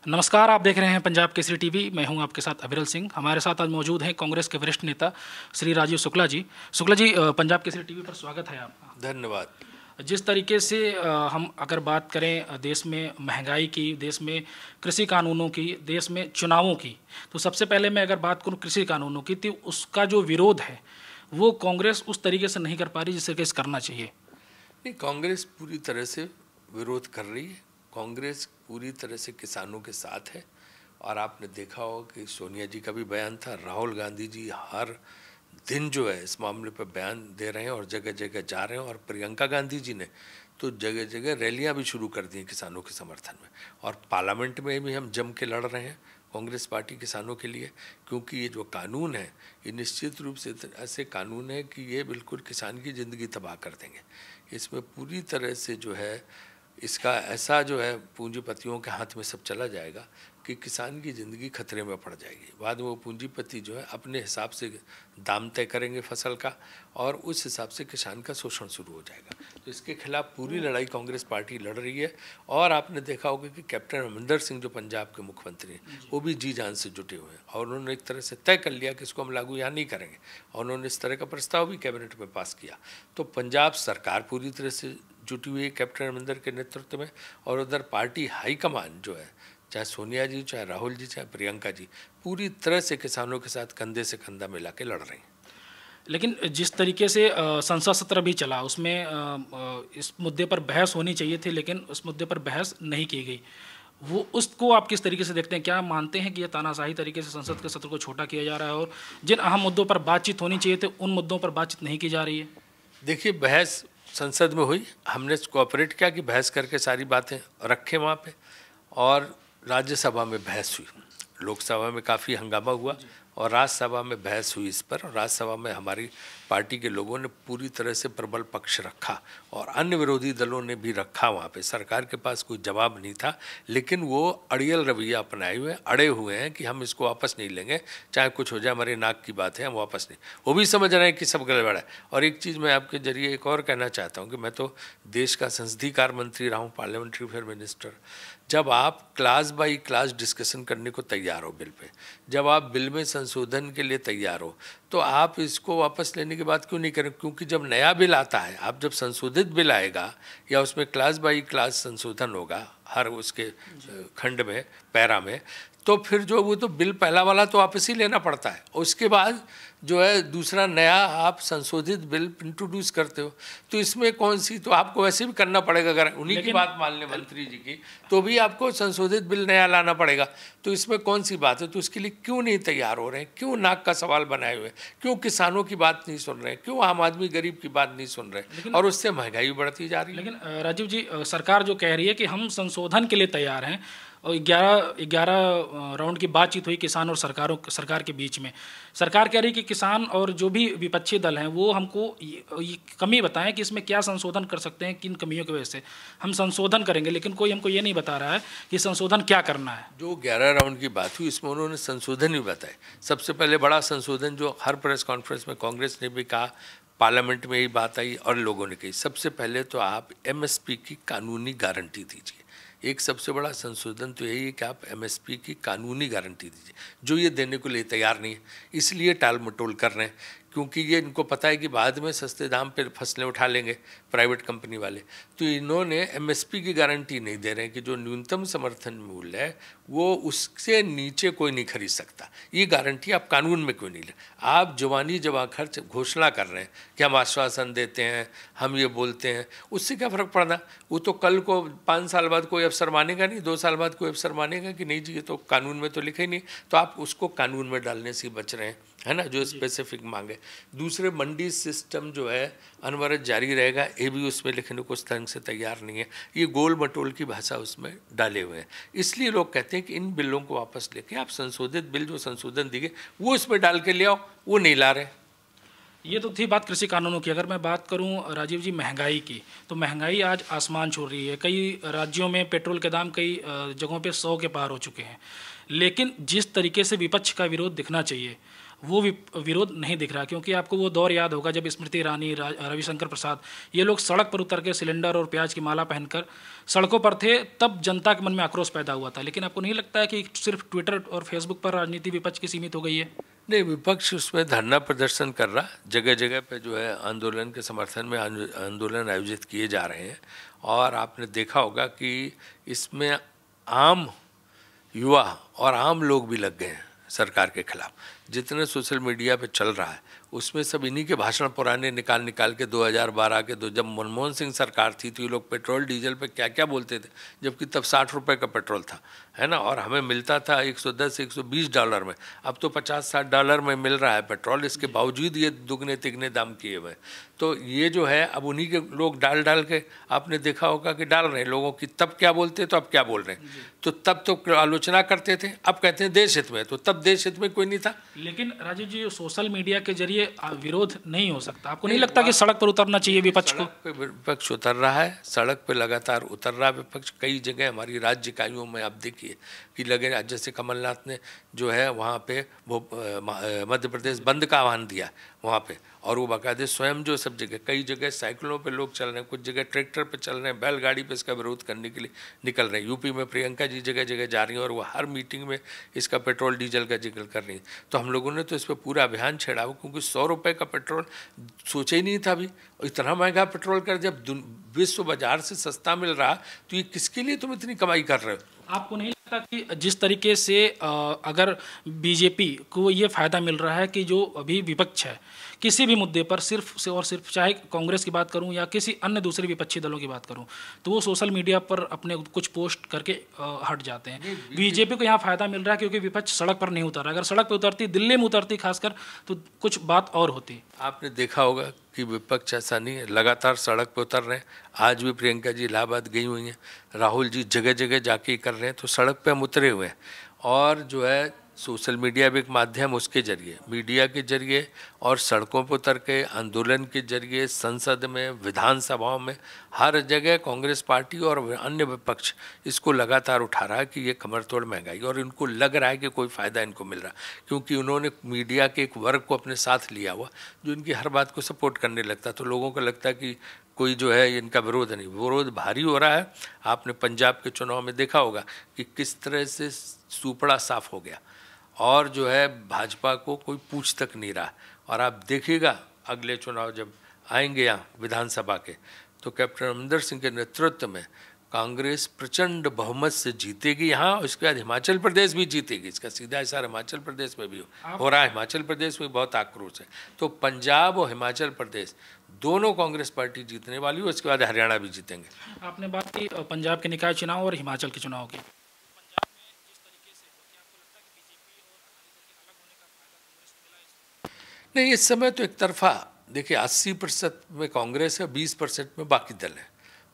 नमस्कार, आप देख रहे हैं पंजाब केसरी टीवी। मैं हूं आपके साथ अविरल सिंह। हमारे साथ आज मौजूद हैं कांग्रेस के वरिष्ठ नेता श्री राजीव शुक्ला जी। शुक्ला जी, पंजाब केसरी टीवी पर स्वागत है आपका। धन्यवाद। जिस तरीके से हम अगर बात करें देश में महंगाई की, देश में कृषि कानूनों की, देश में चुनावों की, तो सबसे पहले मैं अगर बात करूं कृषि कानूनों की, तो उसका जो विरोध है वो कांग्रेस उस तरीके से नहीं कर पा रही जिस तरीके से करना चाहिए। नहीं, कांग्रेस पूरी तरह से विरोध कर रही है। कांग्रेस पूरी तरह से किसानों के साथ है। और आपने देखा होगा कि सोनिया जी का भी बयान था, राहुल गांधी जी हर दिन जो है इस मामले पर बयान दे रहे हैं और जगह जगह जा रहे हैं। और प्रियंका गांधी जी ने तो जगह जगह रैलियां भी शुरू कर दी हैं किसानों के समर्थन में। और पार्लियामेंट में भी हम जम के लड़ रहे हैं कांग्रेस पार्टी किसानों के लिए, क्योंकि ये जो कानून है ये निश्चित रूप से ऐसे कानून है कि ये बिल्कुल किसान की ज़िंदगी तबाह कर देंगे। इसमें पूरी तरह से जो है इसका ऐसा जो है पूंजीपतियों के हाथ में सब चला जाएगा कि किसान की ज़िंदगी खतरे में पड़ जाएगी। बाद में वो पूंजीपति जो है अपने हिसाब से दाम तय करेंगे फसल का, और उस हिसाब से किसान का शोषण शुरू हो जाएगा। तो इसके खिलाफ पूरी लड़ाई कांग्रेस पार्टी लड़ रही है। और आपने देखा होगा कि कैप्टन अमरिंदर सिंह जो पंजाब के मुख्यमंत्री हैं वो भी जी जान से जुटे हुए हैं, और उन्होंने एक तरह से तय कर लिया कि इसको हम लागू यहाँ नहीं करेंगे। और उन्होंने इस तरह का प्रस्ताव भी कैबिनेट में पास किया। तो पंजाब सरकार पूरी तरह से जुटी हुई है कैप्टन अमरिंदर के नेतृत्व में, और उधर पार्टी हाईकमान जो है, चाहे सोनिया जी, चाहे राहुल जी, चाहे प्रियंका जी, पूरी तरह से किसानों के साथ कंधे से कंधा मिला के लड़ रहे हैं। लेकिन जिस तरीके से संसद सत्र भी चला उसमें इस मुद्दे पर बहस होनी चाहिए थी, लेकिन उस मुद्दे पर बहस नहीं की गई। वो उसको आप किस तरीके से देखते हैं? क्या मानते हैं कि यह तानाशाही तरीके से संसद के सत्र को छोटा किया जा रहा है और जिन अहम मुद्दों पर बातचीत होनी चाहिए थी उन मुद्दों पर बातचीत नहीं की जा रही है? देखिए, बहस संसद में हुई, हमने कोऑपरेट किया कि बहस करके सारी बातें रखें वहाँ पे, और राज्यसभा में बहस हुई। लोकसभा में काफ़ी हंगामा हुआ और राज्यसभा में बहस हुई इस पर। और राज्यसभा में हमारी पार्टी के लोगों ने पूरी तरह से प्रबल पक्ष रखा, और अन्य विरोधी दलों ने भी रखा। वहाँ पे सरकार के पास कोई जवाब नहीं था, लेकिन वो अड़ियल रवैया अपनाए हुए अड़े हुए हैं कि हम इसको वापस नहीं लेंगे, चाहे कुछ हो जाए, हमारे नाक की बात है, हम वापस नहीं। वो भी समझ रहे हैं कि सब गड़बड़ है। और एक चीज़ मैं आपके जरिए एक और कहना चाहता हूँ कि मैं तो देश का संसदीय कार्य मंत्री रहा हूँ, पार्लियामेंट्री अफेयर मिनिस्टर। जब आप क्लास बाई क्लास डिस्कशन करने को तैयार हो बिल पे, जब आप बिल में संशोधन के लिए तैयार हो, तो आप इसको वापस लेने की बात क्यों नहीं करें? क्योंकि जब नया बिल आता है, आप जब संशोधित बिल आएगा या उसमें क्लास बाई क्लास संशोधन होगा हर उसके खंड में, पैरा में, तो फिर जो वो तो बिल पहला वाला तो वापस ही लेना पड़ता है। उसके बाद जो है दूसरा नया आप संशोधित बिल इंट्रोड्यूस करते हो, तो इसमें कौन सी, तो आपको वैसे भी करना पड़ेगा। अगर उन्हीं की बात मान लें मंत्री जी की, तो भी आपको संशोधित बिल नया लाना पड़ेगा। तो इसमें कौन सी बात है? तो उसके लिए क्यों नहीं तैयार हो रहे हैं? क्यों नाक का सवाल बनाए हुए हैं? क्यों किसानों की बात नहीं सुन रहे हैं? क्यों आम आदमी गरीब की बात नहीं सुन रहे हैं? और उससे महंगाई बढ़ती जा रही है। लेकिन राजीव जी, सरकार जो कह रही है कि हम संशोधन के लिए तैयार हैं, और 11 राउंड की बातचीत हुई किसान और सरकार के बीच में। सरकार कह रही है कि किसान और जो भी विपक्षी दल हैं वो हमको ये कमी बताएं कि इसमें क्या संशोधन कर सकते हैं, किन कमियों की वजह से हम संशोधन करेंगे, लेकिन कोई हमको ये नहीं बता रहा है कि संशोधन क्या करना है। जो 11 राउंड की बात हुई इसमें उन्होंने संशोधन ही बताए। सबसे पहले बड़ा संशोधन जो हर प्रेस कॉन्फ्रेंस में कांग्रेस ने भी कहा, पार्लियामेंट में ही बात आई और लोगों ने कही, सबसे पहले तो आप एमएसपी की कानूनी गारंटी दीजिए। एक सबसे बड़ा संशोधन तो यही है कि आप एमएसपी की कानूनी गारंटी दीजिए, जो ये देने को लिए तैयार नहीं है। इसलिए टाल मटोल कर रहे हैं, क्योंकि ये इनको पता है कि बाद में सस्ते दाम पर फसलें उठा लेंगे प्राइवेट कंपनी वाले। तो इन्होंने एमएसपी की गारंटी नहीं दे रहे हैं कि जो न्यूनतम समर्थन मूल्य है वो उससे नीचे कोई नहीं खरीद सकता। ये गारंटी आप कानून में क्यों नहीं ले? आप जवानी जवा खर्च घोषणा कर रहे हैं कि हम आश्वासन देते हैं, हम ये बोलते हैं, उससे क्या फ़र्क पड़ना? वो तो कल को 5 साल बाद कोई अफसर मानेगा नहीं, 2 साल बाद कोई अफसर मानेगा कि नहीं जी ये तो कानून में तो लिखा ही नहीं। तो आप उसको कानून में डालने से बच रहे हैं, है ना, जो स्पेसिफिक मांगे। दूसरे, मंडी सिस्टम जो है अनवरत जारी रहेगा, ये भी उसमें लिखने को उस ढंग से तैयार नहीं है। ये गोल मटोल की भाषा उसमें डाले हुए हैं। इसलिए लोग कहते हैं कि इन बिलों को वापस लेके आप संशोधित बिल जो संशोधन दिए वो इसमें डाल के ले आओ, वो नहीं ला रहे। ये तो थी बात कृषि कानूनों की। अगर मैं बात करूं राजीव जी महंगाई की, तो महंगाई आज आसमान छू रही है। कई राज्यों में पेट्रोल के दाम कई जगहों पे 100 के पार हो चुके हैं। लेकिन जिस तरीके से विपक्ष का विरोध दिखना चाहिए वो विरोध नहीं दिख रहा, क्योंकि आपको वो दौर याद होगा जब स्मृति ईरानी, रविशंकर प्रसाद, ये लोग सड़क पर उतर के सिलेंडर और प्याज की माला पहनकर सड़कों पर थे, तब जनता के मन में आक्रोश पैदा हुआ था। लेकिन आपको नहीं लगता है कि सिर्फ ट्विटर और फेसबुक पर राजनीति विपक्ष की सीमित हो गई है? नहीं, विपक्ष उसमें धरना प्रदर्शन कर रहा, जगह जगह पे जो है आंदोलन के समर्थन में आंदोलन आयोजित किए जा रहे हैं। और आपने देखा होगा कि इसमें आम युवा और आम लोग भी लग गए हैं सरकार के खिलाफ। जितने सोशल मीडिया पे चल रहा है उसमें सब इन्हीं के भाषण पुराने निकाल के 2012 के जब मनमोहन सिंह सरकार थी तो ये लोग पेट्रोल डीजल पे क्या क्या बोलते थे, जबकि तब 60 रुपये का पेट्रोल था, है ना, और हमें मिलता था 110-120 डॉलर में। अब तो 50-60 डॉलर में मिल रहा है पेट्रोल, इसके बावजूद ये दुगने तिगने दाम किए हुए। तो ये जो है अब उन्हीं के लोग डाल के, आपने देखा होगा कि डाल रहे हैं लोगों की, तब क्या बोलते तो अब क्या बोल रहे हैं। तो तब तो आलोचना करते थे, अब कहते हैं देश हित में, तो तब देश हित में कोई नहीं था। लेकिन राजीव जी, सोशल मीडिया के जरिए विरोध नहीं हो सकता? आपको नहीं लगता कि सड़क पर उतरना चाहिए विपक्ष को? विपक्ष उतर रहा है, सड़क पे लगातार उतर रहा है विपक्ष। कई जगह हमारी राज्य इकाइयों में आप देखिए कि लगे, जैसे कमलनाथ ने जो है वहाँ पे वो मध्य प्रदेश बंद का आह्वान दिया वहाँ पे, और वो बाकायदे स्वयं जो सब जगह, कई जगह साइकिलों पे लोग चल रहे हैं, कुछ जगह ट्रैक्टर पे चल रहे हैं, बैलगाड़ी पे इसका विरोध करने के लिए निकल रहे हैं। यूपी में प्रियंका जी जगह जगह जा रही हैं और वो हर मीटिंग में इसका पेट्रोल डीजल का जिक्र कर रही हैं। तो हम लोगों ने तो इस पर पूरा अभियान छेड़ा हो, क्योंकि 100 रुपये का पेट्रोल सोचा ही नहीं था अभी। इतना महंगा पेट्रोल कर जब विश्व बाजार से सस्ता मिल रहा, तो ये किसके लिए तुम इतनी कमाई कर रहे हो? आपको नहीं लगता कि जिस तरीके से अगर बीजेपी को ये फ़ायदा मिल रहा है कि जो अभी विपक्ष है किसी भी मुद्दे पर सिर्फ से और सिर्फ, चाहे कांग्रेस की बात करूं या किसी अन्य दूसरे विपक्षी दलों की बात करूं, तो वो सोशल मीडिया पर अपने कुछ पोस्ट करके हट जाते हैं। बीजेपी को यहाँ फ़ायदा मिल रहा है क्योंकि विपक्ष सड़क पर नहीं उतर रहा। अगर सड़क पर उतरती, दिल्ली में उतरती खासकर, तो कुछ बात और होती। आपने देखा होगा कि विपक्ष ऐसा नहीं है, लगातार सड़क पर उतर रहे हैं। आज भी प्रियंका जी इलाहाबाद गई हुई हैं, राहुल जी जगह जगह जाके कर रहे हैं, तो सड़क पे हम उतरे हुए हैं। और जो है सोशल मीडिया भी एक माध्यम, उसके जरिए, मीडिया के जरिए और सड़कों पर उतर के आंदोलन के जरिए, संसद में, विधानसभाओं में, हर जगह कांग्रेस पार्टी और अन्य विपक्ष इसको लगातार उठा रहा है कि ये कमर तोड़ महंगाई, और इनको लग रहा है कि कोई फ़ायदा इनको मिल रहा, क्योंकि उन्होंने मीडिया के एक वर्ग को अपने साथ लिया हुआ जो इनकी हर बात को सपोर्ट करने लगता। तो लोगों को लगता है कि कोई जो है इनका विरोध नहीं, विरोध भारी हो रहा है। आपने पंजाब के चुनाव में देखा होगा कि किस तरह से सुपड़ा साफ हो गया, और जो है भाजपा को कोई पूछ तक नहीं रहा। और आप देखिएगा अगले चुनाव जब आएंगे यहाँ विधानसभा के, तो कैप्टन अमरिंदर सिंह के नेतृत्व में कांग्रेस प्रचंड बहुमत से जीतेगी यहाँ, और इसके बाद हिमाचल प्रदेश भी जीतेगी। इसका सीधा इशारा हिमाचल प्रदेश में भी हो रहा है। हिमाचल प्रदेश में बहुत आक्रोश है। तो पंजाब और हिमाचल प्रदेश दोनों कांग्रेस पार्टी जीतने वाली है, उसके बाद हरियाणा भी जीतेंगे। आपने बात की पंजाब के निकाय चुनाव और हिमाचल के चुनाव की। नहीं, इस समय तो एक तरफा देखिए 80% में कांग्रेस है, 20% में बाकी दल है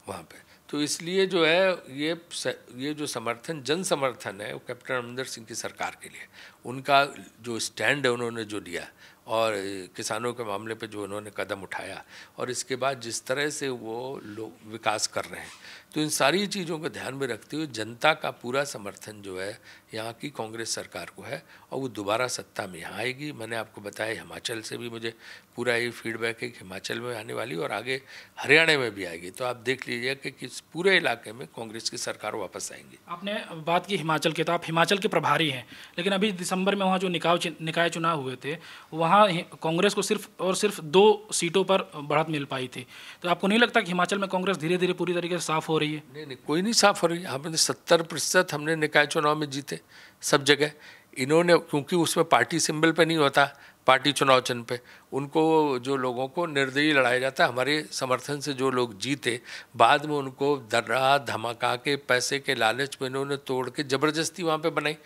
वहाँ पे। तो इसलिए जो है ये जो समर्थन, जन समर्थन है, वो कैप्टन अमरिंदर सिंह की सरकार के लिए, उनका जो स्टैंड है उन्होंने जो लिया, और किसानों के मामले पे जो उन्होंने कदम उठाया, और इसके बाद जिस तरह से वो लोग विकास कर रहे हैं, तो इन सारी चीज़ों को ध्यान में रखते हुए जनता का पूरा समर्थन जो है यहाँ की कांग्रेस सरकार को है, और वो दोबारा सत्ता में यहाँ आएगी। मैंने आपको बताया हिमाचल से भी मुझे पूरा ये फीडबैक है कि हिमाचल में आने वाली, और आगे हरियाणा में भी आएगी। तो आप देख लीजिए कि किस पूरे इलाके में कांग्रेस की सरकार वापस आएंगी। आपने बात की हिमाचल की, तो आप हिमाचल के प्रभारी हैं, लेकिन अभी दिसंबर में वहाँ जो निकाय चुनाव हुए थे, वहाँ कांग्रेस को सिर्फ और सिर्फ 2 सीटों पर बढ़त मिल पाई थी। तो आपको नहीं लगता कि हिमाचल में कांग्रेस धीरे धीरे पूरी तरीके से साफ हो रही है? नहीं, कोई नहीं साफ हो रही है। हमने 70% हमने निकाय चुनाव में जीते सब जगह। इन्होंने, क्योंकि उसमें पार्टी सिंबल पे नहीं होता, पार्टी चुनाव चिन्ह पे, उनको जो लोगों को निर्दयी लड़ाया जाता है। हमारे समर्थन से जो लोग जीते, बाद में उनको डरा धमका के, पैसे के लालच में इन्होंने तोड़ के ज़बरदस्ती वहाँ पे बनाई,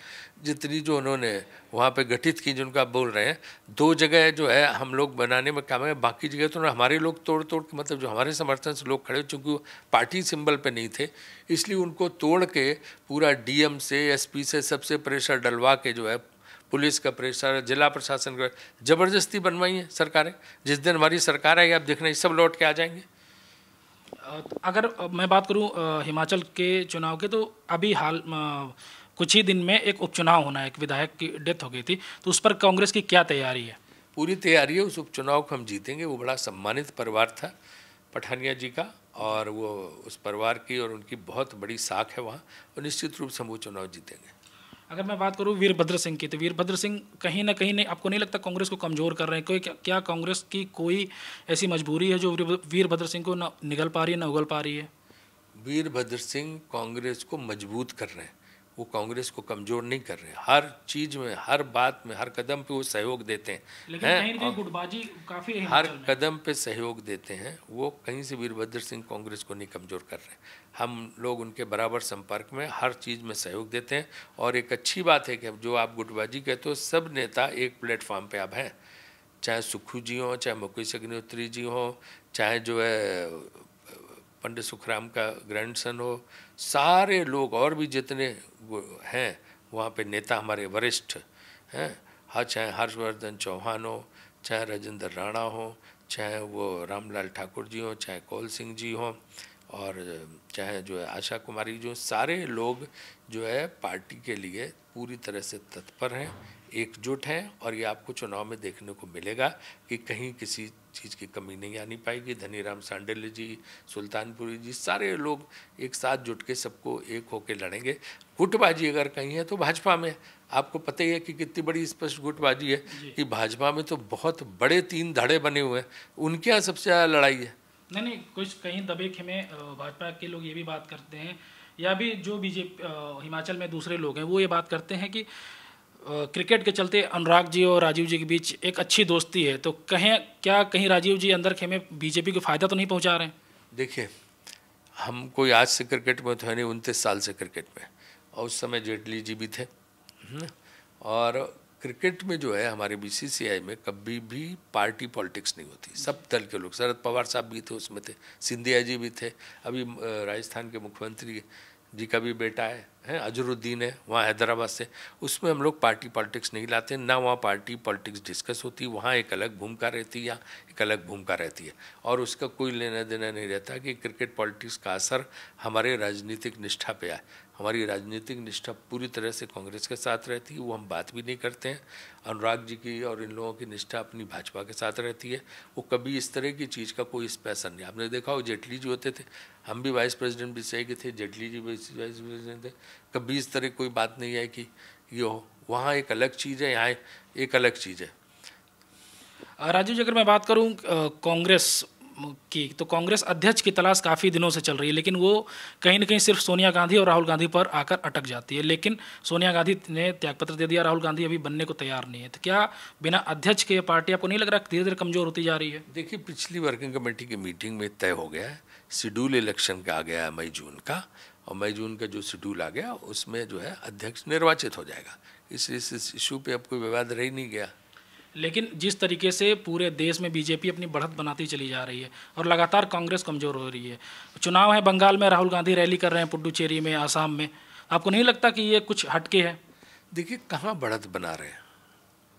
जितनी जो उन्होंने वहाँ पे गठित की, जिनको आप बोल रहे हैं। 2 जगह जो है हम लोग बनाने में काम है, बाकी जगह तो हमारे लोग तोड़ के, मतलब जो हमारे समर्थन से लोग खड़े, चूँकि वो पार्टी सिंबल पे नहीं थे, इसलिए उनको तोड़ के पूरा डीएम से, एसपी से, सबसे प्रेशर डलवा के, जो है पुलिस का प्रेशर, जिला प्रशासन का, ज़बरदस्ती बनवाई है सरकारें। जिस दिन हमारी सरकार आएगी, आप देखना ये सब लौट के आ जाएंगे। अगर मैं बात करूं हिमाचल के चुनाव के, तो अभी हाल कुछ ही दिन में एक उपचुनाव होना है, एक विधायक की डेथ हो गई थी, तो उस पर कांग्रेस की क्या तैयारी है? पूरी तैयारी है, उस उपचुनाव को हम जीतेंगे। वो बड़ा सम्मानित परिवार था पठानिया जी का, और वो उस परिवार की और उनकी बहुत बड़ी साख है वहाँ, और निश्चित रूप से हम वो चुनाव जीतेंगे। अगर मैं बात करूं वीरभद्र सिंह की, तो वीरभद्र सिंह कहीं ना कहीं नहीं, आपको नहीं लगता कांग्रेस को कमज़ोर कर रहे हैं? कोई क्या कांग्रेस की कोई ऐसी मजबूरी है जो वीरभद्र सिंह को ना निगल पा रही है, ना उगल पा रही है? वीरभद्र सिंह कांग्रेस को मजबूत कर रहे हैं, वो कांग्रेस को कमज़ोर नहीं कर रहे हैं। हर चीज़ में, हर बात में, हर कदम पे वो सहयोग देते हैं। लेकिन कहीं ना कहीं गुटबाजी काफ़ी है हर हिमाचल में। कदम पे सहयोग देते हैं वो। कहीं से वीरभद्र सिंह कांग्रेस को नहीं कमज़ोर कर रहे हैं। हम लोग उनके बराबर संपर्क में, हर चीज़ में सहयोग देते हैं। और एक अच्छी बात है कि अब जो आप गुटबाजी कहते हो, सब नेता एक प्लेटफॉर्म पे अब हैं, चाहे सुक्खू जी हों, चाहे मुकेश अग्निहोत्री जी हों, चाहे जो है पंडित सुखराम का ग्रैंडसन हो, सारे लोग और भी जितने हैं वहाँ पे नेता हमारे वरिष्ठ हैं, हाँ, चाहे हर्षवर्धन चौहान हो, चाहे राजेंद्र राणा हो, चाहे वो रामलाल ठाकुर जी हो, चाहे कौल सिंह जी हो, और चाहे जो है आशा कुमारी जो, सारे लोग जो है पार्टी के लिए पूरी तरह से तत्पर हैं, एकजुट हैं। और ये आपको चुनाव में देखने को मिलेगा कि कहीं किसी चीज़ की कमी नहीं आनी पाएगी। धनीराम सांडिल्य जी, सुल्तानपुरी जी, सारे लोग एक साथ जुट के सबको एक होकर लड़ेंगे। गुटबाजी अगर कहीं है तो भाजपा में। आपको पता ही है कि कितनी बड़ी स्पष्ट गुटबाजी है कि भाजपा में तो बहुत बड़े 3 धड़े बने हुए हैं, उनके यहाँ सबसे ज़्यादा लड़ाई है। नहीं, कुछ कहीं दबे खेमे भाजपा के लोग ये भी बात करते हैं, या भी जो बीजेपी हिमाचल में दूसरे लोग हैं वो ये बात करते हैं कि क्रिकेट के चलते अनुराग जी और राजीव जी के बीच एक अच्छी दोस्ती है, तो कहीं राजीव जी अंदर खेमे बीजेपी को फ़ायदा तो नहीं पहुंचा रहे हैं? देखिए, हम कोई आज से क्रिकेट में तो है नहीं, 29 साल से क्रिकेट में, और उस समय जेटली जी भी थे। और क्रिकेट में जो है हमारे बीसीसीआई में कभी भी पार्टी पॉलिटिक्स नहीं होती। सब दल के लोग, शरद पवार साहब भी थे उसमें, थे सिंधिया जी भी थे, अभी राजस्थान के मुख्यमंत्री जी का भी बेटा है अजरुद्दीन है वहाँ हैदराबाद से। उसमें हम लोग पार्टी पॉलिटिक्स नहीं लाते, ना वहाँ पार्टी पॉलिटिक्स डिस्कस होती। वहाँ एक अलग भूमिका रहती है, या एक अलग भूमिका रहती है, और उसका कोई लेना देना नहीं रहता कि क्रिकेट पॉलिटिक्स का असर हमारे राजनीतिक निष्ठा पे आए। हमारी राजनीतिक निष्ठा पूरी तरह से कांग्रेस के साथ रहती है, वो हम बात भी नहीं करते हैं। अनुराग जी की और इन लोगों की निष्ठा अपनी भाजपा के साथ रहती है। वो कभी इस तरह की चीज़ का कोई स्पेशल नहीं। आपने देखा हो जेटली जी होते थे, हम भी वाइस प्रेसिडेंट भी सही के थे, जेटली जी वाइस प्रेसिडेंट थे, कभी इस तरह कोई बात नहीं है कि ये हो। वहाँ एक अलग चीज़ है, यहाँ एक अलग चीज़ है। राजीव जी, अगर मैं बात करूं कांग्रेस की, तो कांग्रेस अध्यक्ष की तलाश काफ़ी दिनों से चल रही है, लेकिन वो कहीं ना कहीं सिर्फ सोनिया गांधी और राहुल गांधी पर आकर अटक जाती है। लेकिन सोनिया गांधी ने त्यागपत्र दे दिया, राहुल गांधी अभी बनने को तैयार नहीं है, तो क्या बिना अध्यक्ष के पार्टी आपको नहीं लग रहा धीरे धीरे कमज़ोर होती जा रही है? देखिए, पिछली वर्किंग कमेटी की मीटिंग में तय हो गया है, शेड्यूल इलेक्शन का आ गया है मई जून का, और मई जून का जो शेड्यूल आ गया उसमें जो है अध्यक्ष निर्वाचित हो जाएगा। इस इशू पे अब कोई विवाद रह नहीं गया। लेकिन जिस तरीके से पूरे देश में बीजेपी अपनी बढ़त बनाती चली जा रही है और लगातार कांग्रेस कमज़ोर हो रही है, चुनाव है बंगाल में, राहुल गांधी रैली कर रहे हैं पुडुचेरी में, आसाम में, आपको नहीं लगता कि ये कुछ हटके है? देखिए, कहाँ बढ़त बना रहे हैं,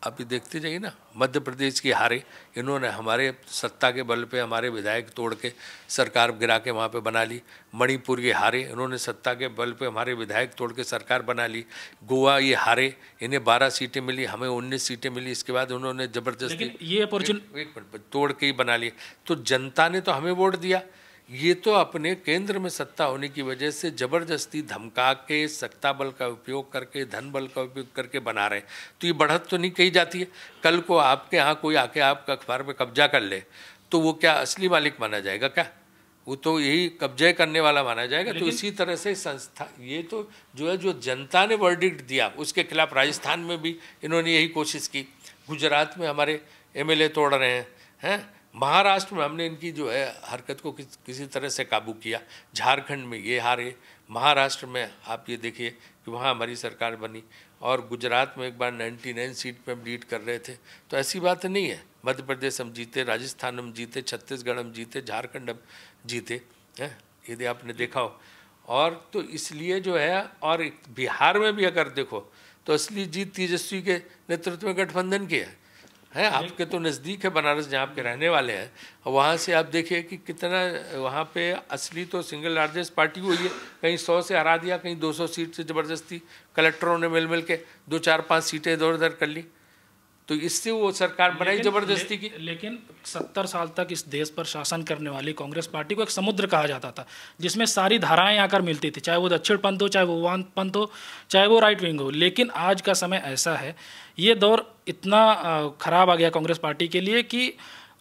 आप ये देखते जाइए ना। मध्य प्रदेश की हारे, इन्होंने हमारे सत्ता के बल पे हमारे विधायक तोड़ के सरकार गिरा के वहाँ पे बना ली। मणिपुर ये हारे, इन्होंने सत्ता के बल पे हमारे विधायक तोड़ के सरकार बना ली। गोवा ये हारे, इन्हें 12 सीटें मिली, हमें 19 सीटें मिली। इसके बाद उन्होंने ज़बरदस्ती ये एक मिनट तोड़ के ही बना लिए। तो जनता ने तो हमें वोट दिया, ये तो अपने केंद्र में सत्ता होने की वजह से जबरदस्ती धमका के, सत्ता बल का उपयोग करके, धन बल का उपयोग करके बना रहे हैं। तो ये बढ़त तो नहीं कही जाती है। कल को आपके यहाँ कोई आके आपका अखबार पे कब्जा कर ले तो वो क्या असली मालिक माना जाएगा क्या? वो तो यही कब्जे करने वाला माना जाएगा। तो इसी तरह से संस्था, ये तो जो है, जो जनता ने वर्डिक्ट दिया उसके खिलाफ राजस्थान में भी इन्होंने यही कोशिश की। गुजरात में हमारे एमएलए तोड़ रहे हैं। महाराष्ट्र में हमने इनकी जो है हरकत को किसी तरह से काबू किया। झारखंड में ये हारे, महाराष्ट्र में आप ये देखिए कि वहाँ हमारी सरकार बनी, और गुजरात में एक बार 99 सीट पे हम लीड कर रहे थे। तो ऐसी बात नहीं है। मध्य प्रदेश हम जीते, राजस्थान हम जीते, छत्तीसगढ़ हम जीते, झारखंड हम जीते हैं, यदि आपने देखा हो। और तो इसलिए जो है, और बिहार में भी अगर देखो तो असली जीत तेजस्वी के नेतृत्व में गठबंधन की है। हैं, आपके तो नज़दीक है बनारस जहाँ आपके रहने वाले हैं, वहाँ से आप देखिए कि कितना वहाँ पे असली तो सिंगल लार्जेस्ट पार्टी हुई है, कहीं 100 से हरा दिया, कहीं 200 सीट से ज़बरदस्ती कलेक्टरों ने मिल के 2 4 5 सीटें इधर उधर कर ली, तो इससे वो सरकार बनाई ज़बरदस्ती की। लेकिन 70 साल तक इस देश पर शासन करने वाली कांग्रेस पार्टी को एक समुद्र कहा जाता था, जिसमें सारी धाराएं आकर मिलती थी, चाहे वो दक्षिण पंथ हो, चाहे वो वाम पंथ हो, चाहे वो राइट विंग हो। लेकिन आज का समय ऐसा है, ये दौर इतना खराब आ गया कांग्रेस पार्टी के लिए कि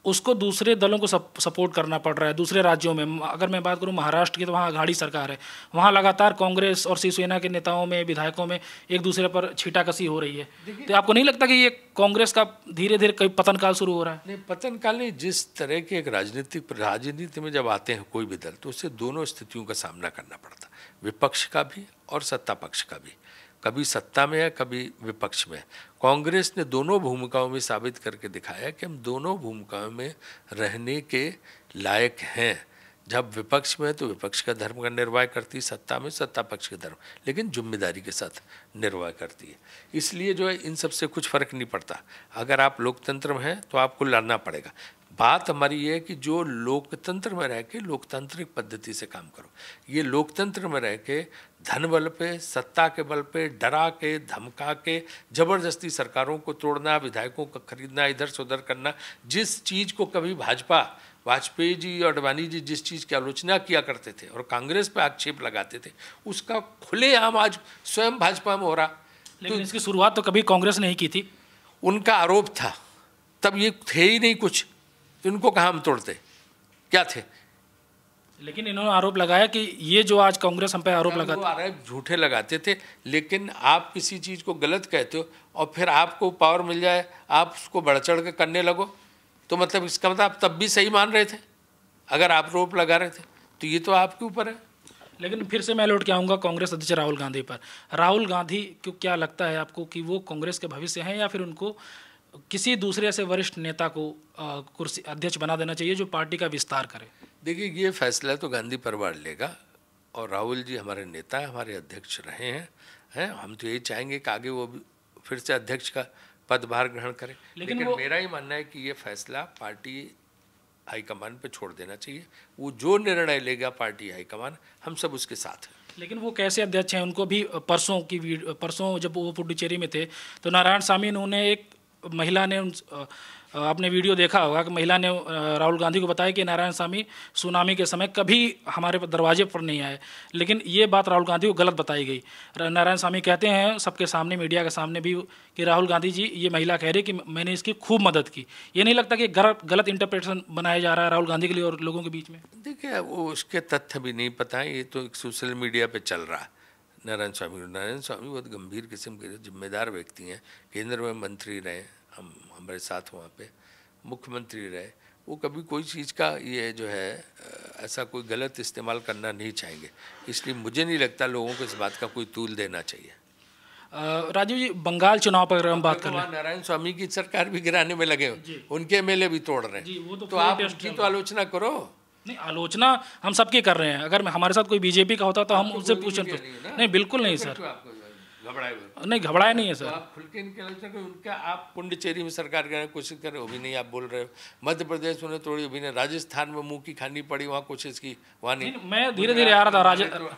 उसको दूसरे दलों को सपोर्ट करना पड़ रहा है। दूसरे राज्यों में अगर मैं बात करूं महाराष्ट्र की, तो वहाँ अघाड़ी सरकार है, वहाँ लगातार कांग्रेस और शिवसेना के नेताओं में, विधायकों में एक दूसरे पर छीटाकशी हो रही है। तो आपको नहीं लगता कि ये कांग्रेस का धीरे धीरे कई पतन काल शुरू हो रहा है? नहीं, पतन काल नहीं, जिस तरह के एक राजनीति में जब आते हैं कोई भी दल, तो उससे दोनों स्थितियों का सामना करना पड़ता है, विपक्ष का भी और सत्ता पक्ष का भी। कभी सत्ता में है, कभी विपक्ष में है। कांग्रेस ने दोनों भूमिकाओं में साबित करके दिखाया कि हम दोनों भूमिकाओं में रहने के लायक हैं। जब विपक्ष में है तो विपक्ष का धर्म का निर्वाह करती है, सत्ता में सत्ता पक्ष के धर्म, लेकिन जिम्मेदारी के साथ निर्वाह करती है। इसलिए जो है इन सबसे कुछ फर्क नहीं पड़ता। अगर आप लोकतंत्र में हैं तो आपको लड़ना पड़ेगा। बात हमारी ये है कि जो लोकतंत्र में रह के लोकतांत्रिक पद्धति से काम करो। ये लोकतंत्र में रह के धन बल पे, सत्ता के बल पे, डरा के, धमका के, जबरदस्ती सरकारों को तोड़ना, विधायकों को खरीदना, इधर से उधर करना, जिस चीज़ को कभी भाजपा, वाजपेयी जी और अडवाणी जी जिस चीज़ की आलोचना किया करते थे और कांग्रेस पे आक्षेप लगाते थे, उसका खुलेआम आज स्वयं भाजपा में हो रहा। लेकिन इसकी शुरुआत तो कभी कांग्रेस ने ही की थी। उनका आरोप था, तब ये थे ही नहीं कुछ, तो इनको कहाँ हम तोड़ते, क्या थे? लेकिन इन्होंने आरोप लगाया कि ये जो आज कांग्रेस हम पे आरोप लगाते, झूठे लगाते थे। लेकिन आप किसी चीज़ को गलत कहते हो और फिर आपको पावर मिल जाए, आप उसको बढ़ चढ़ के करने लगो, तो मतलब इसका मतलब आप तब भी सही मान रहे थे अगर आप आरोप लगा रहे थे, तो ये तो आपके ऊपर है। लेकिन फिर से मैं लौट के आऊँगा कांग्रेस अध्यक्ष राहुल गांधी पर। राहुल गांधी को क्या लगता है आपको कि वो कांग्रेस के भविष्य हैं, या फिर उनको किसी दूसरे ऐसे वरिष्ठ नेता को कुर्सी अध्यक्ष बना देना चाहिए जो पार्टी का विस्तार करे? देखिए, ये फैसला तो गांधी परिवार लेगा, और राहुल जी हमारे नेता हैं, हमारे अध्यक्ष रहे हैं। हम तो यही चाहेंगे कि आगे वो फिर से अध्यक्ष का पदभार ग्रहण करें। लेकिन मेरा ही मानना है कि ये फैसला पार्टी हाईकमान पे छोड़ देना चाहिए। वो जो निर्णय लेगा पार्टी हाईकमान, हम सब उसके साथ हैं। लेकिन वो कैसे अध्यक्ष हैं? उनको भी परसों जब वो पुडुचेरी में थे तो नारायण सामी उन्होंने, एक महिला ने, आपने वीडियो देखा होगा कि महिला ने राहुल गांधी को बताया कि नारायण सामी सुनामी के समय कभी हमारे दरवाजे पर नहीं आए। लेकिन ये बात राहुल गांधी को गलत बताई गई। नारायण सामी कहते हैं सबके सामने, मीडिया के सामने भी, कि राहुल गांधी जी, ये महिला कह रही कि मैंने इसकी खूब मदद की। ये नहीं लगता कि गलत इंटरप्रिटेशन बनाया जा रहा है राहुल गांधी के लिए और लोगों के बीच में? देखिए, वो उसके तथ्य भी नहीं पता है, ये तो एक सोशल मीडिया पर चल रहा है। नारायण स्वामी बहुत गंभीर किस्म के जिम्मेदार व्यक्ति हैं, केंद्र में मंत्री रहे, हमारे साथ वहाँ पे मुख्यमंत्री रहे। वो कभी कोई चीज़ का ये जो है ऐसा कोई गलत इस्तेमाल करना नहीं चाहेंगे। इसलिए मुझे नहीं लगता लोगों को इस बात का कोई तूल देना चाहिए। राजीव जी, बंगाल चुनाव पर हम बात कर रहे हैं। नारायण स्वामी की सरकार भी गिराने में लगे हो, उनके एमएलए भी तोड़ रहे हैं, तो आप उसकी तो आलोचना करो। नहीं, आलोचना हम सबकी कर रहे हैं। अगर हमारे साथ कोई बीजेपी का होता तो हम उनसे पूछें। नहीं, बिल्कुल नहीं सर, नहीं घबराए नहीं है सर। आप खुल के इनकी आलोचना करें। उनका आप पुडुचेरी में सरकार करने की कोशिश कर रहे हो, भी नहीं आप बोल रहे हो। मध्य प्रदेश में तोड़ी, भी नहीं। राजस्थान में मुंह की खानी पड़ी, वहाँ कोशिश की, वहाँ नहीं। मैं धीरे धीरे आ रहा था,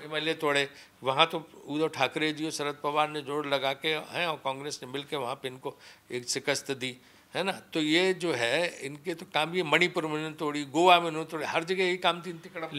एमएलए तोड़े वहाँ, तो उद्धव ठाकरे जी और शरद पवार ने जोड़ लगा के हैं, और कांग्रेस ने मिलकर वहाँ पे इनको एक शिकस्त दी, है ना। तो ये जो है इनके तो काम, ये मणिपुर में तोड़ी, गोवा में तोड़ी, हर जगह यही काम थी इनकी कड़प।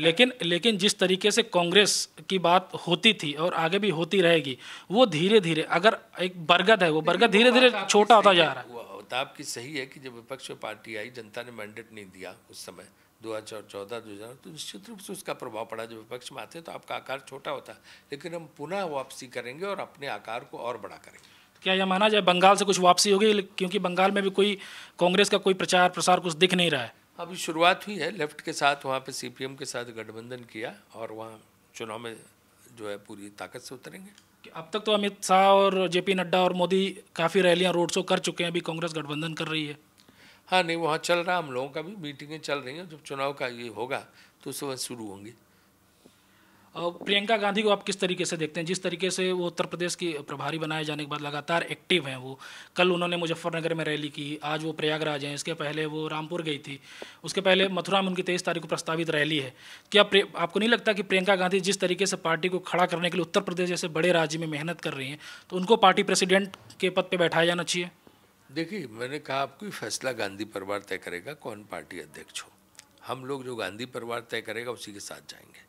लेकिन जिस तरीके से कांग्रेस की बात होती थी और आगे भी होती रहेगी, वो धीरे धीरे, अगर एक बरगद है, वो बरगद धीरे धीरे छोटा होता जा रहा है। आपकी सही है कि जब विपक्ष में पार्टी आई, जनता ने मैंडेट नहीं दिया उस समय 2014-2000, तो निश्चित रूप से उसका प्रभाव पड़ा। जब विपक्ष में आते हैं तो आपका आकार छोटा होता है, लेकिन हम पुनः वापसी करेंगे और अपने आकार को और बड़ा करेंगे। क्या यह माना जाए बंगाल से कुछ वापसी होगी? क्योंकि बंगाल में भी कोई कांग्रेस का कोई प्रचार प्रसार कुछ दिख नहीं रहा है। अभी शुरुआत हुई है, लेफ्ट के साथ वहाँ पे सीपीएम के साथ गठबंधन किया, और वहाँ चुनाव में जो है पूरी ताकत से उतरेंगे। अब तक तो अमित शाह और जेपी नड्डा और मोदी काफ़ी रैलियाँ, रोड शो कर चुके हैं, अभी कांग्रेस गठबंधन कर रही है। हाँ, नहीं, वहाँ चल रहा, हम लोगों का भी मीटिंगें चल रही हैं। जब चुनाव का ये होगा तो उस वक्त शुरू होंगी। और प्रियंका गांधी को आप किस तरीके से देखते हैं, जिस तरीके से वो उत्तर प्रदेश की प्रभारी बनाए जाने के बाद लगातार एक्टिव हैं? वो कल उन्होंने मुजफ्फरनगर में रैली की, आज वो प्रयागराज हैं, इसके पहले वो रामपुर गई थी, उसके पहले मथुरा में उनकी 23 तारीख को प्रस्तावित रैली है। क्या आपको नहीं लगता कि प्रियंका गांधी जिस तरीके से पार्टी को खड़ा करने के लिए उत्तर प्रदेश जैसे बड़े राज्य में मेहनत कर रही हैं, तो उनको पार्टी प्रेसिडेंट के पद पर बैठाया जाना चाहिए? देखिए, मैंने कहा आपको ही फैसला गांधी परिवार तय करेगा कौन पार्टी अध्यक्ष हो। हम लोग जो गांधी परिवार तय करेगा उसी के साथ जाएंगे,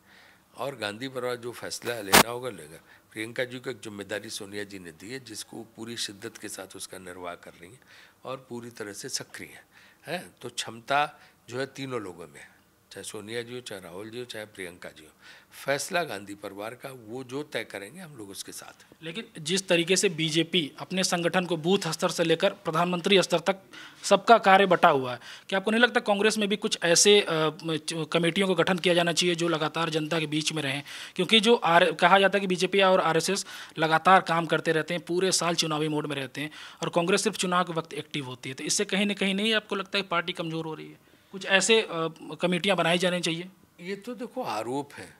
और गांधी परिवार जो फैसला लेना होगा लेगा। प्रियंका जी को एक जिम्मेदारी सोनिया जी ने दी है, जिसको पूरी शिद्दत के साथ उसका निर्वाह कर रही हैं और पूरी तरह से सक्रिय हैं। तो क्षमता जो है तीनों लोगों में है, चाहे सोनिया जी हो, चाहे राहुल जी हो, चाहे प्रियंका जी हो। फैसला गांधी परिवार का, वो जो तय करेंगे हम लोग उसके साथ हैं। लेकिन जिस तरीके से बीजेपी अपने संगठन को बूथ स्तर से लेकर प्रधानमंत्री स्तर तक सबका कार्य बटा हुआ है, क्या आपको नहीं लगता कांग्रेस में भी कुछ ऐसे कमेटियों का गठन किया जाना चाहिए जो लगातार जनता के बीच में रहें? क्योंकि जो कहा जाता है कि बीजेपी और आरएसएस लगातार काम करते रहते हैं, पूरे साल चुनावी मोड में रहते हैं, और कांग्रेस सिर्फ चुनाव के वक्त एक्टिव होती है, तो इससे कहीं ना कहीं नहीं आपको लगता है पार्टी कमज़ोर हो रही है? कुछ ऐसे कमेटियाँ बनाई जानी चाहिए। ये तो देखो आरोप है,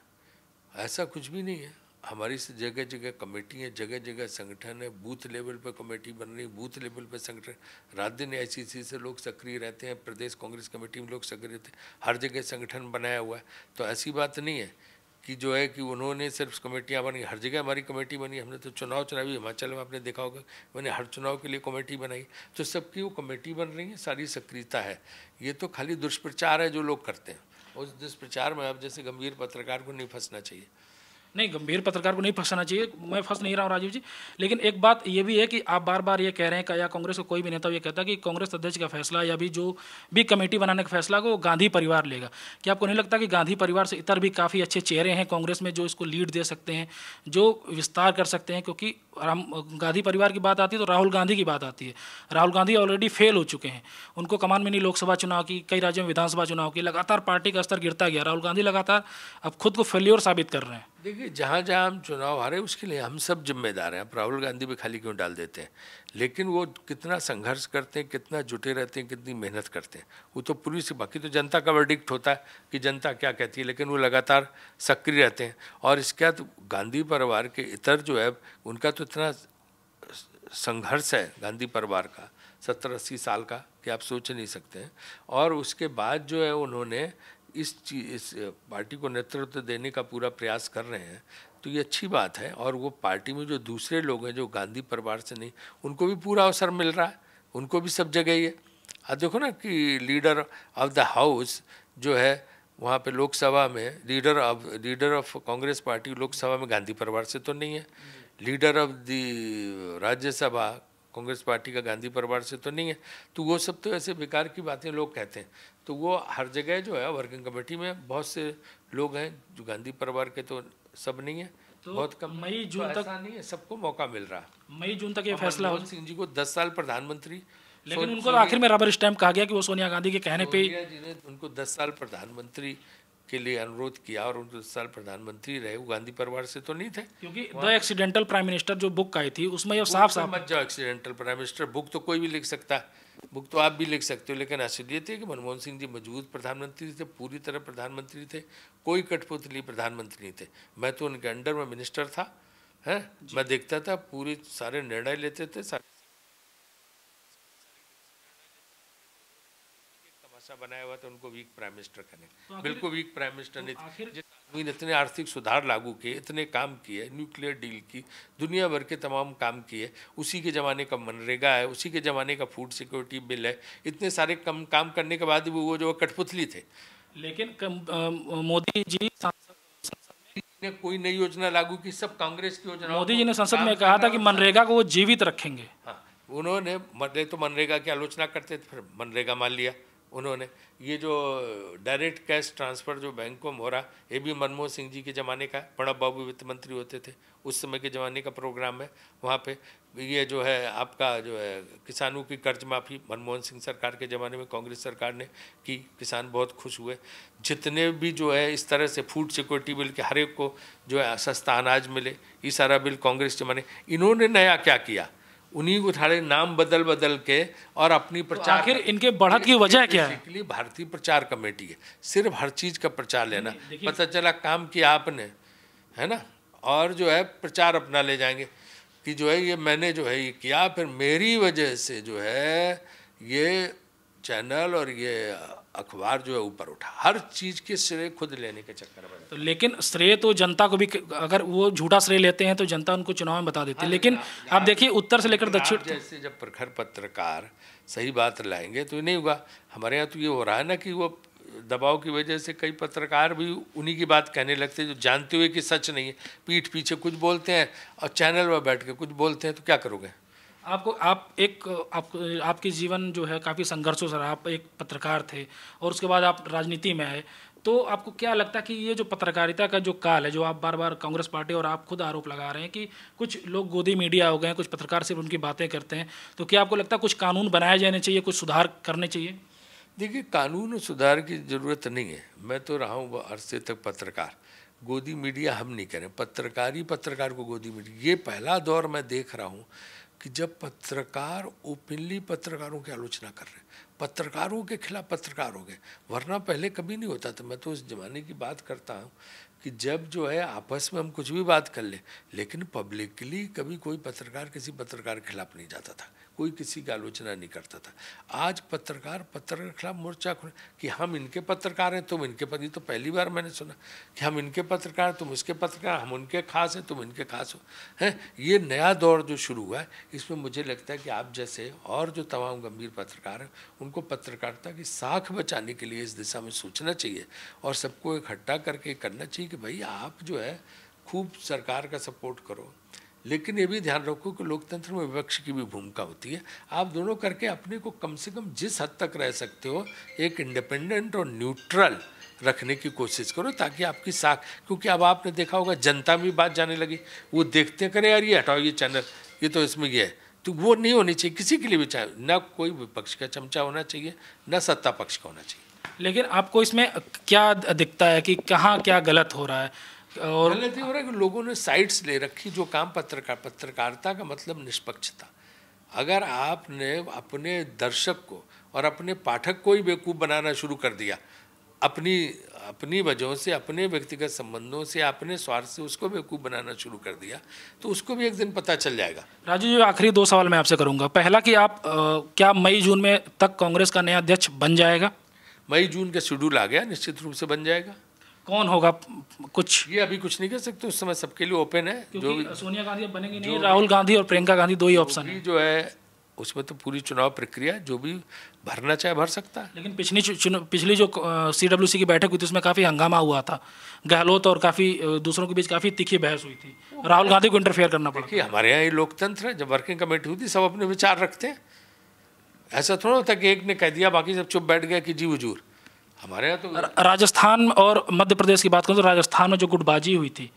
ऐसा कुछ भी नहीं है। हमारी से जगह जगह कमेटी है, जगह जगह संगठन है, बूथ लेवल पर कमेटी बन रही है, बूथ लेवल पर संगठन, रात दिन आईसीसी से लोग सक्रिय रहते हैं, प्रदेश कांग्रेस कमेटी में लोग सक्रिय रहते हैं, हर जगह संगठन बनाया हुआ है। तो ऐसी बात नहीं है कि जो है कि उन्होंने सिर्फ कमेटियां बनी, हर जगह हमारी कमेटी बनी। हमने तो चुनावी हिमाचल में आपने देखा होगा, मैंने हर चुनाव के लिए कमेटी बनाई, तो सबकी वो कमेटी बन रही है, सारी सक्रियता है। ये तो खाली दुष्प्रचार है जो लोग करते हैं, उस दुष्प्रचार में अब जैसे गंभीर पत्रकार को नहीं फंसना चाहिए। नहीं, गंभीर पत्रकार को नहीं फंसाना चाहिए, मैं फंस नहीं रहा हूँ राजीव जी। लेकिन एक बात ये भी है कि आप बार बार ये कह रहे हैं कि या कांग्रेस का कोई भी नेता ये कहता है कि कांग्रेस अध्यक्ष का फैसला या भी जो भी कमेटी बनाने का फैसला को गांधी परिवार लेगा। क्या आपको नहीं लगता कि गांधी परिवार से इतर भी काफ़ी अच्छे चेहरे हैं कांग्रेस में जो इसको लीड दे सकते हैं, जो विस्तार कर सकते हैं? क्योंकि गांधी परिवार की बात आती है तो राहुल गांधी की बात आती है। राहुल गांधी ऑलरेडी फेल हो चुके हैं, उनको कमान में नहीं लोकसभा चुनाव की, कई राज्यों में विधानसभा चुनाव की, लगातार पार्टी का स्तर गिरता गया। राहुल गांधी लगातार अब खुद को फेल्योर साबित कर रहे हैं। देखिए, जहाँ जहाँ हम चुनाव हारे उसके लिए हम सब जिम्मेदार हैं। आप राहुल गांधी पे खाली क्यों डाल देते हैं? लेकिन वो कितना संघर्ष करते हैं, कितना जुटे रहते हैं, कितनी मेहनत करते हैं, वो तो पूरी सी, बाकी तो जनता का वर्डिक्ट होता है कि जनता क्या कहती है, लेकिन वो लगातार सक्रिय रहते हैं। और इसके बाद गांधी परिवार के इतर जो है उनका तो इतना संघर्ष है गांधी परिवार का 70-80 साल का कि आप सोच नहीं सकते हैं। और उसके बाद जो है उन्होंने इस पार्टी को नेतृत्व देने का पूरा प्रयास कर रहे हैं, तो ये अच्छी बात है। और वो पार्टी में जो दूसरे लोग हैं जो गांधी परिवार से नहीं, उनको भी पूरा अवसर मिल रहा है, उनको भी सब जगह ही है। अब देखो ना कि लीडर ऑफ द हाउस जो है वहाँ पे लोकसभा में leader of Congress party Lok Sabha में गांधी परिवार से तो नहीं है, leader of the Rajya Sabha Congress party का गांधी परिवार से तो नहीं है। तो वो सब तो ऐसे बेकार की बातें लोग कहते हैं। तो वो हर जगह जो है वर्किंग कमेटी में बहुत से लोग हैं जो गांधी परिवार के, तो सब नहीं है, तो बहुत कम। मई जून तक नहीं है, सबको मौका मिल रहा है। मई जून तक ये फैसला मनमोहन सिंह जी को 10 साल प्रधानमंत्री, लेकिन उनको आखिर में रबर स्टैम्प कहा गया कि वो सोनिया गांधी के कहने पे जी ने उनको 10 साल प्रधानमंत्री के लिए अनुरोध किया और उनको 10 साल प्रधानमंत्री रहे। वो गांधी परिवार से तो नहीं थे, क्योंकि द एक्सीडेंटल प्राइम मिनिस्टर जो बुक आई थी उसमें ये साफ मत जाओ एक्सीडेंटल प्राइम मिनिस्टर, बुक तो कोई भी लिख सकता है, बुक तो आप भी लिख सकते हो। लेकिन असलियत है कि मनमोहन सिंह जी मजबूत प्रधानमंत्री थे, पूरी तरह प्रधानमंत्री थे, कोई कठपुतली प्रधानमंत्री नहीं थे। मैं तो उनके अंडर में मिनिस्टर था, है, मैं देखता था, पूरे सारे निर्णय लेते थे, बनाया हुआ था उनको वीक प्राइम मिनिस्टर करने, तो बिल्कुल वीक प्राइम मिनिस्टर नहीं। जिस आदमी ने इतने आर्थिक सुधार लागू किए, इतने काम किए, न्यूक्लियर डील की, दुनिया भर के तमाम काम किए, उसी के ज़माने का मनरेगा है, उसी के ज़माने का फूड सिक्योरिटी बिल है, इतने सारे काम करने के बाद वो जो कठपुतली थे। लेकिन मोदी जी ने कोई नई योजना लागू की, सब कांग्रेस की योजना। मोदी जी ने संसद में कहा था कि मनरेगा को वो जीवित रखेंगे। हाँ, उन्होंने तो मनरेगा की आलोचना करते थे, फिर मनरेगा मान लिया उन्होंने। ये जो डायरेक्ट कैश ट्रांसफ़र जो बैंकों में हो रहा, ये भी मनमोहन सिंह जी के ज़माने का, प्रणब बाबू वित्त मंत्री होते थे उस समय के ज़माने का प्रोग्राम है। वहाँ पे ये जो है आपका जो है किसानों की कर्ज माफ़ी मनमोहन सिंह सरकार के ज़माने में कांग्रेस सरकार ने की, किसान बहुत खुश हुए। जितने भी जो है इस तरह से फूड सिक्योरिटी बिल के हर एक को जो है सस्ता अनाज मिले, ये सारा बिल कांग्रेस ज़माने। इन्होंने नया क्या किया, उन्हीं को उठाड़े नाम बदल के और अपनी प्रचार। आखिर इनके बढ़त की वजह क्या है? भारतीय प्रचार कमेटी है, सिर्फ हर चीज़ का प्रचार लेना। पता चला काम किया आपने, है ना, और जो है प्रचार अपना ले जाएंगे कि जो है ये मैंने जो है ये किया, फिर मेरी वजह से जो है ये चैनल और ये अखबार जो है ऊपर उठा। हर चीज़ के श्रेय खुद लेने के चक्कर में। तो लेकिन श्रेय तो जनता को भी, अगर वो झूठा श्रेय लेते हैं तो जनता उनको चुनाव में बता देती है। लेकिन आप देखिए उत्तर से लेकर दक्षिण, जैसे जब प्रखर पत्रकार सही बात लाएंगे तो नहीं होगा। हमारे यहाँ तो ये हो रहा है ना कि वो दबाव की वजह से कई पत्रकार भी उन्हीं की बात कहने लगते हैं जो जानते हुए कि सच नहीं है, पीठ पीछे कुछ बोलते हैं और चैनल में बैठ के कुछ बोलते हैं, तो क्या करोगे? आपके जीवन जो है काफ़ी संघर्षों से रहा। आप एक पत्रकार थे और उसके बाद आप राजनीति में आए, तो आपको क्या लगता है कि ये जो पत्रकारिता का जो काल है, जो आप बार बार कांग्रेस पार्टी और आप खुद आरोप लगा रहे हैं कि कुछ लोग गोदी मीडिया हो गए, कुछ पत्रकार सिर्फ उनकी बातें करते हैं, तो क्या आपको लगता है कुछ कानून बनाए जाने चाहिए, कुछ सुधार करने चाहिए? देखिए, कानून सुधार की ज़रूरत नहीं है। मैं तो रहा हूँ अरसे तक पत्रकार। गोदी मीडिया हम नहीं करें, पत्रकार को गोदी मीडिया। ये पहला दौर मैं देख रहा हूँ कि जब पत्रकार ओपनली पत्रकारों की आलोचना कर रहे हैं, पत्रकारों के खिलाफ पत्रकार हो गए, वरना पहले कभी नहीं होता था। मैं तो उस ज़माने की बात करता हूँ कि जब जो है आपस में हम कुछ भी बात कर लें, लेकिन पब्लिकली कभी कोई पत्रकार किसी पत्रकार के खिलाफ नहीं जाता था, कोई किसी की आलोचना नहीं करता था। आज पत्रकार के खिलाफ मोर्चा खोले कि हम इनके पत्रकार हैं, तुम इनके पर। ये तो पहली बार मैंने सुना कि हम इनके पत्रकार, तुम उसके पत्रकार, हम उनके खास हैं, तुम इनके खास हो। हैं, ये नया दौर जो शुरू हुआ है, इसमें मुझे लगता है कि आप जैसे और जो तमाम गंभीर पत्रकार हैं, उनको पत्रकारिता की साख बचाने के लिए इस दिशा में सोचना चाहिए और सबको इकट्ठा करके करना चाहिए कि भाई आप जो है खूब सरकार का सपोर्ट करो, लेकिन ये भी ध्यान रखो कि लोकतंत्र में विपक्ष की भी भूमिका होती है। आप दोनों करके अपने को कम से कम जिस हद तक रह सकते हो एक इंडिपेंडेंट और न्यूट्रल रखने की कोशिश करो, ताकि आपकी साख, क्योंकि अब आपने देखा होगा जनता में बात जाने लगी, वो देखते करे यार ये हटाओ ये चैनल, ये तो इसमें ये है, तो वो नहीं होनी चाहिए किसी के लिए भी। चाहे ना कोई विपक्ष का चमचा होना चाहिए, ना सत्ता पक्ष का होना चाहिए। लेकिन आपको इसमें क्या दिखता है कि कहाँ क्या गलत हो रहा है? और गलत ये हो रहा है कि लोगों ने साइड्स ले रखी। जो काम पत्रकारिता का मतलब निष्पक्षता। अगर आपने अपने दर्शक को और अपने पाठक को ही बेवकूफ़ बनाना शुरू कर दिया, अपनी वजहों से, अपने व्यक्तिगत संबंधों से, अपने स्वार्थ से उसको बेवकूफ़ बनाना शुरू कर दिया, तो उसको भी एक दिन पता चल जाएगा। राजू जी, आखिरी 2 सवाल मैं आपसे करूंगा। पहला कि आप क्या मई जून में तक कांग्रेस का नया अध्यक्ष बन जाएगा? मई जून का शेड्यूल आ गया, निश्चित रूप से बन जाएगा। कौन होगा? कुछ ये अभी कुछ नहीं कह सकते, उस समय सबके लिए ओपन है। जो सोनिया गांधी अब बनेंगी नहीं, राहुल गांधी और प्रियंका गांधी 2 ही ऑप्शन है। जो है उसमें तो पूरी चुनाव प्रक्रिया जो भी भरना चाहे भर सकता है। लेकिन पिछली जो CWC की बैठक हुई थी उसमें काफ़ी हंगामा हुआ था, गहलोत और काफ़ी दूसरों के बीच काफ़ी तीखी बहस हुई थी, राहुल गांधी को इंटरफेयर करना पड़ा। देखिए, हमारे यहाँ ये लोकतंत्र है, जब वर्किंग कमेटी हुई थी सब अपने विचार रखते हैं। ऐसा थोड़ा होता कि एक ने कह दिया बाकी सब चुप बैठ गया कि जी हुजूर। हमारे यहाँ तो राजस्थान और मध्य प्रदेश की बात करूँ तो राजस्थान में जो गुटबाजी हुई थी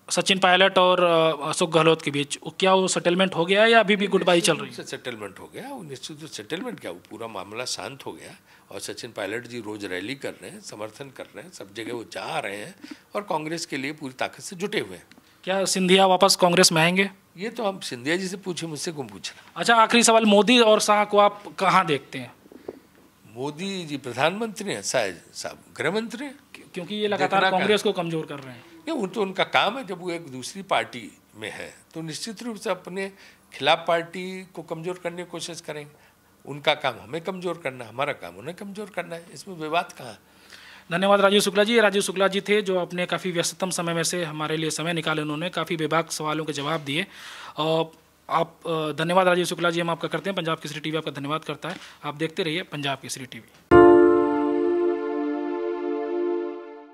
सचिन पायलट और अशोक गहलोत के बीच, क्या वो सेटलमेंट हो गया है या अभी भी गुटबाजी चल रही है? सेटलमेंट हो गया, वो निश्चित सेटलमेंट क्या, वो पूरा मामला शांत हो गया और सचिन पायलट जी रोज रैली कर रहे हैं, समर्थन कर रहे हैं, सब जगह वो जा रहे हैं और कांग्रेस के लिए पूरी ताकत से जुटे हुए हैं। क्या सिंधिया वापस कांग्रेस में आएंगे? ये तो हम सिंधिया जी से पूछे, मुझसे क्यों पूछ रहे? अच्छा, आखिरी सवाल, मोदी और शाह को आप कहाँ देखते हैं? मोदी जी प्रधानमंत्री हैं, शायद साहब गृह मंत्री हैं, क्योंकि ये लगातार कांग्रेस को कमजोर कर रहे हैं। वो तो उनका काम है। जब वो एक दूसरी पार्टी में है तो निश्चित रूप से अपने खिलाफ पार्टी को कमज़ोर करने की कोशिश करेंगे। उनका काम हमें कमज़ोर करना, हमारा काम उन्हें कमज़ोर करना है, इसमें विवाद कहाँ है। धन्यवाद राजीव शुक्ला जी। राजीव शुक्ला जी थे जो अपने काफ़ी व्यस्ततम समय में से हमारे लिए समय निकाले, उन्होंने काफ़ी बेबाक सवालों के जवाब दिए। और आप धन्यवाद राजीव शुक्ला जी हम आपका करते हैं। पंजाब केसरी टीवी आपका धन्यवाद करता है। आप देखते रहिए पंजाब केसरी टीवी।